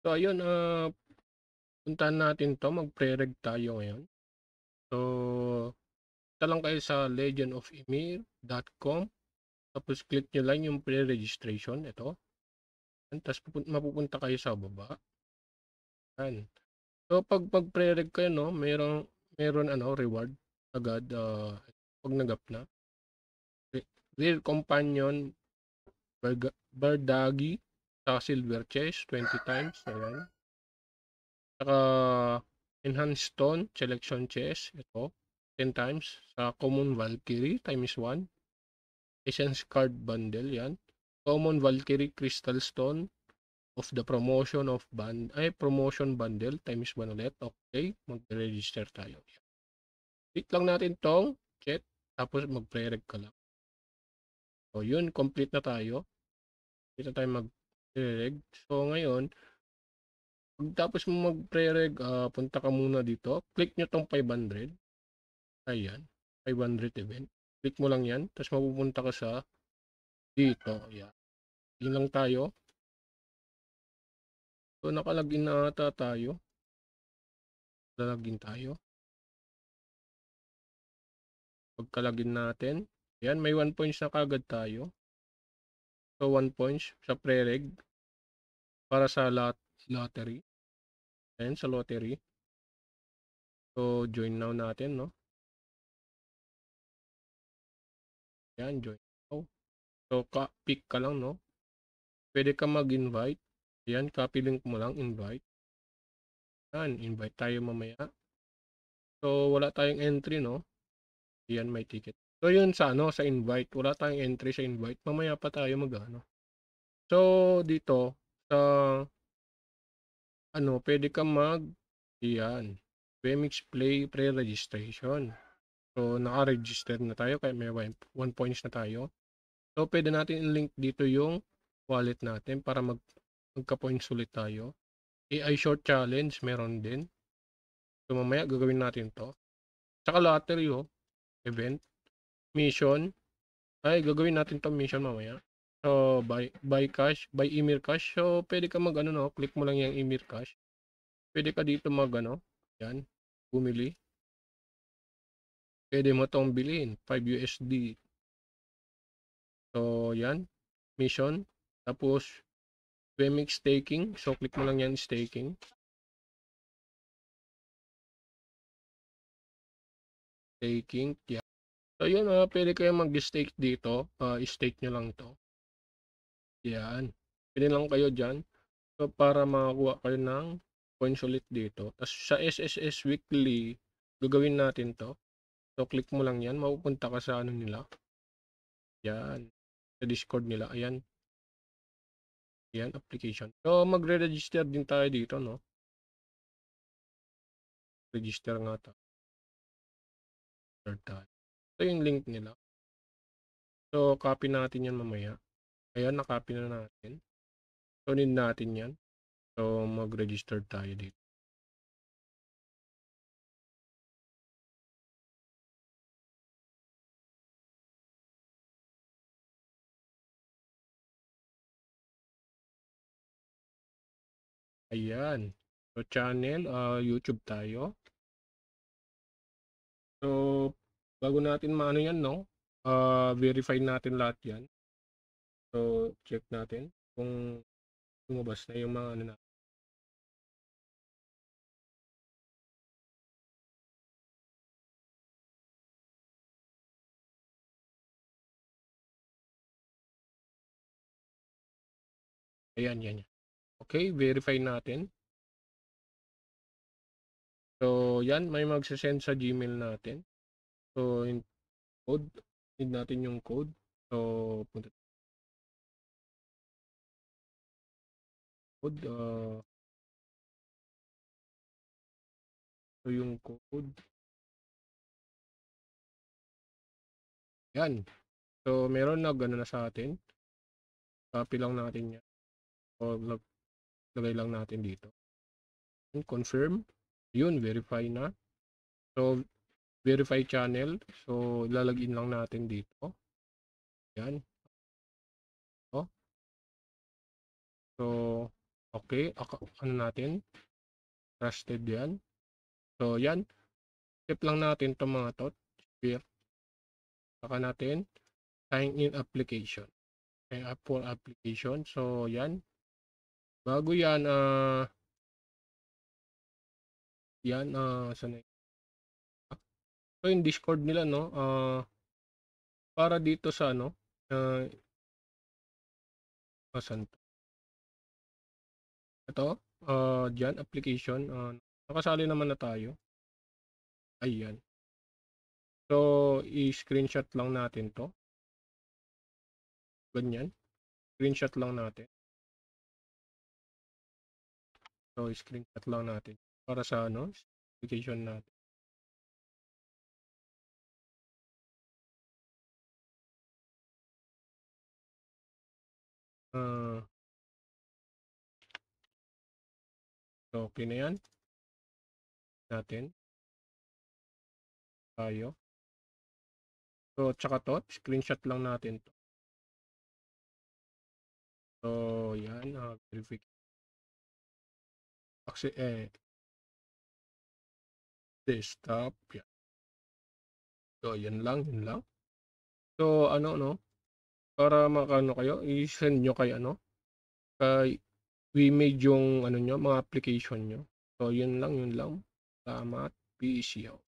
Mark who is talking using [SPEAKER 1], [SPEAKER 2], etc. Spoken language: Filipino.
[SPEAKER 1] So ayun, puntahan natin 'to, mag-pre-reg tayo ngayon. So, punta lang kayo sa legendofemir.com, tapos click nyo lang yung pre-registration, ito. Tapos mapupunta kayo sa baba. Yan. So, pag mag-pre-reg kayo, no, meron reward agad, pag nagap na. Real Companion, Bardagi, sa Silver Chest, 20 times, ayan. Saka Enhanced Stone Selection Chest, ito, 10 times. Sa Common Valkyrie, times 1. Essence Card Bundle, yan. Common Valkyrie Crystal Stone of the Promotion Bundle, times 1 ulit. Okay, mag-register tayo. Click lang natin tong chat, tapos mag-pre-reg ka lang. So, yun, complete na tayo. Dito tayo mag-pre-reg. So, ngayon, pagtapos mo mag-pre-reg, punta ka muna dito. Click nyo tong 500. Ayan, 500 event. Click mo lang yan, tapos mapupunta ka sa dito. Ayan. Yun lang tayo. So, nakalagin na ata tayo. Lalagin tayo. Pagkalagin natin. Ayan, may 1 points na kagad tayo. So, 1 points sa pre-reg para sa lottery. Ayan, sa lottery. So, join now natin, no? Ayan, join now. So, pick ka lang, no? Pwede ka mag-invite. Ayan, copy link mo lang, invite. Ayan, invite tayo mamaya. So, wala tayong entry, no? Ayan, may ticket. So, yun sa invite. Wala tayong entry sa invite. Mamaya pa tayo mag-ano. So, dito, sa, pwede ka ayan, BMX Play pre-registration. So, naka-register na tayo, kaya may 1 points na tayo. So, pwede natin i-link dito yung wallet natin para magka-points ulit tayo. AI Short Challenge, meron din. So, mamaya gagawin natin to. Saka lottery, event, mission. Ay, gagawin natin to mission mamaya. So, buy cash, buy Emir Cash. So, pwede ka no, click mo lang yung Emir Cash. Pwede ka dito yan, bumili. Pwede mo tong bilhin, 5 USD. So, yan, mission. Tapos, BMX staking. So, click mo lang yan, staking. Staking, yan. So, yun, pwede kayo mag-stake dito. I-stake nyo lang to. Yan. Pwede lang kayo dyan. So, para makakuha kayo ng points ulit dito. Tapos, sa SSS Weekly, gagawin natin to. So, click mo lang yan. Mapupunta ka sa nila. Yan. Sa Discord nila. Ayan. Ayan, application. So, magre-register din tayo dito, no? Register nga to. Ito yung link nila. So, copy natin yan mamaya. Ayan, na-copy na natin. So, need natin yan. So, mag-register tayo dito. Ayan. So, channel, YouTube tayo. So, bago natin maano yan, no? Verify natin lahat yan. So, check natin kung lumabas na yung mga ano na. Ayan, yan. Okay, verify natin. So, yan, may magsasend sa Gmail natin. So, yung code, need natin yung code. So, punta code, so yung code. Yan. So, meron na gano'n na sa atin. Copy lang natin yan. O, lagay lang natin dito. Confirm. Yun, verify na. So, verify channel. So, lalagin lang natin dito. Yan. Oh. So, Okay, ano natin, trusted yan. So, yan. Tip lang natin itong mga to. Share. Saka natin, sign in application. Sign up for application. So, yan. Bago yan, saan na so, yung Discord nila, no, para dito sa, ano, saan to? Ito, dyan, application, nakasali naman na tayo. Ayan. So, i-screenshot lang natin to. Ganyan. Screenshot lang natin. So, screenshot lang natin. Para sa, ano, application natin. So, okay na yan. Natin. Tayo. So, tsaka to, screenshot lang natin to. So, yan, verification. Desktop, yan. So, yan lang, yun lang. So, ano, no, para makano kayo, i-send nyo kay, ano, kay we-made yung, ano nyo, mga application nyo. So, yun lang, yun lang. Salamat. Peace out.